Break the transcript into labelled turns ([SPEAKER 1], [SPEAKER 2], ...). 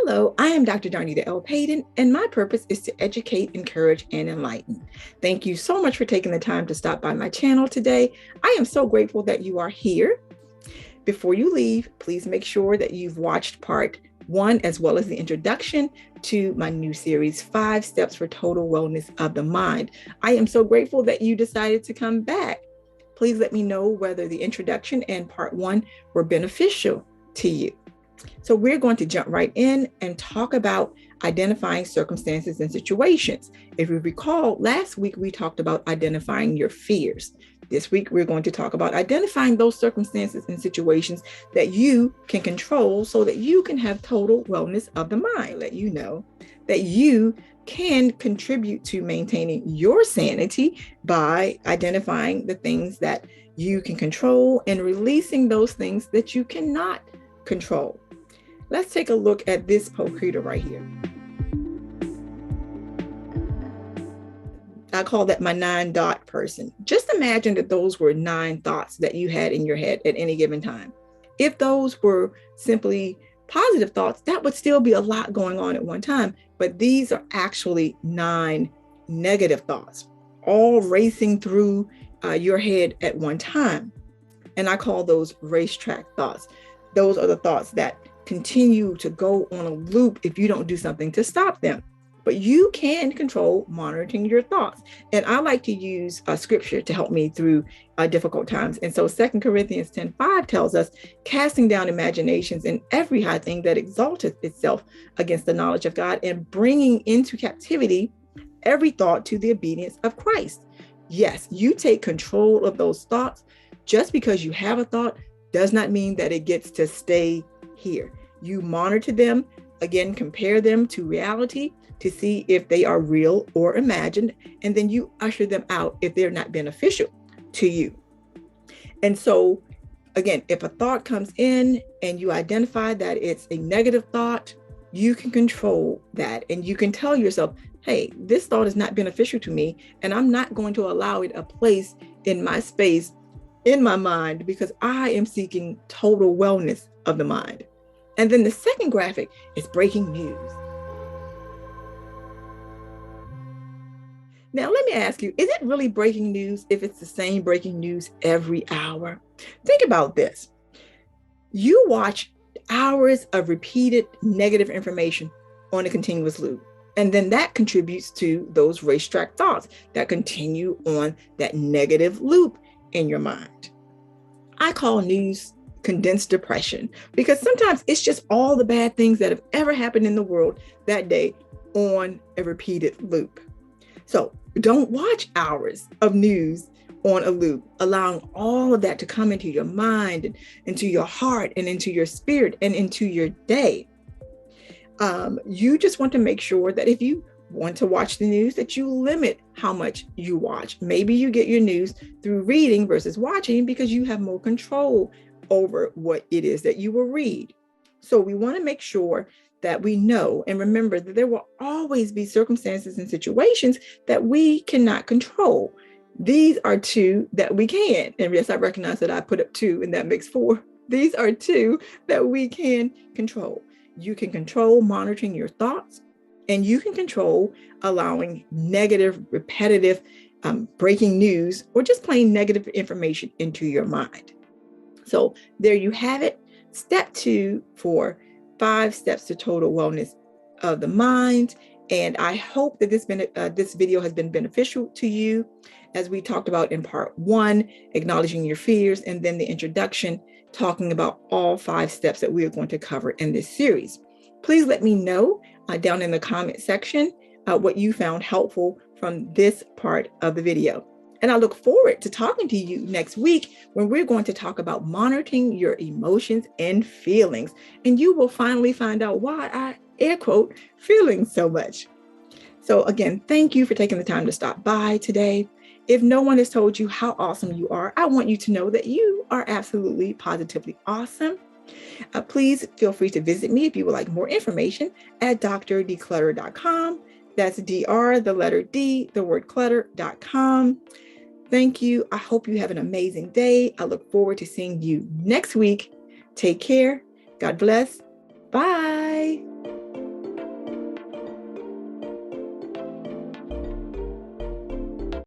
[SPEAKER 1] Hello, I am Dr. Darnita L. Payton, and my purpose is to educate, encourage, and enlighten. Thank you so much for taking the time to stop by my channel today. I am so grateful that you are here. Before you leave, please make sure that you've watched part 1 as well as the introduction to my new series, 5 Steps for Total Wellness of the Mind. I am so grateful that you decided to come back. Please let me know whether the introduction and part 1 were beneficial to you. So we're going to jump right in and talk about identifying circumstances and situations. If you recall, last week we talked about identifying your fears. This week we're going to talk about identifying those circumstances and situations that you can control so that you can have total wellness of the mind. Let you know that you can contribute to maintaining your sanity by identifying the things that you can control and releasing those things that you cannot control. Let's take a look at this potato right here. I call that my 9-dot person. Just imagine that those were 9 thoughts that you had in your head at any given time. If those were simply positive thoughts, that would still be a lot going on at one time. But these are actually 9 negative thoughts, all racing through your head at one time. And I call those racetrack thoughts. Those are the thoughts that continue to go on a loop if you don't do something to stop them. But you can control monitoring your thoughts. And I like to use scripture to help me through difficult times. And so 2 Corinthians 10:5 tells us, casting down imaginations and every high thing that exalteth itself against the knowledge of God, and bringing into captivity every thought to the obedience of Christ. Yes, you take control of those thoughts. Just because you have a thought does not mean that it gets to stay here. You monitor them, again, compare them to reality to see if they are real or imagined, and then you usher them out if they're not beneficial to you. And so, again, if a thought comes in and you identify that it's a negative thought, you can control that and you can tell yourself, hey, this thought is not beneficial to me, and I'm not going to allow it a place in my space, in my mind, because I am seeking total wellness of the mind. And then the second graphic is breaking news. Now, let me ask you, is it really breaking news if it's the same breaking news every hour? Think about this. You watch hours of repeated negative information on a continuous loop, and then that contributes to those racetrack thoughts that continue on that negative loop in your mind. I call news condensed depression, because sometimes it's just all the bad things that have ever happened in the world that day on a repeated loop. So don't watch hours of news on a loop, allowing all of that to come into your mind and into your heart and into your spirit and into your day. You just want to make sure that if you want to watch the news, that you limit how much you watch. Maybe you get your news through reading versus watching because you have more control over what it is that you will read. So we want to make sure that we know and remember that there will always be circumstances and situations that we cannot control. These are 2 that we can. And yes, I recognize that I put up 2 and that makes 4. These are 2 that we can control. You can control monitoring your thoughts, and you can control allowing negative, repetitive, breaking news, or just plain negative information into your mind. So there you have it. Step 2 for 5 steps to total wellness of the mind. And I hope that this video has been beneficial to you, as we talked about in part 1, acknowledging your fears, and then the introduction, talking about all 5 steps that we are going to cover in this series. Please let me know down in the comment section what you found helpful from this part of the video. And I look forward to talking to you next week when we're going to talk about monitoring your emotions and feelings. And you will finally find out why I air quote feeling so much. So again, thank you for taking the time to stop by today. If no one has told you how awesome you are, I want you to know that you are absolutely positively awesome. Please feel free to visit me if you would like more information at drdeclutter.com. That's DR, the letter D, the word clutter.com. Thank you. I hope you have an amazing day. I look forward to seeing you next week. Take care. God bless. Bye.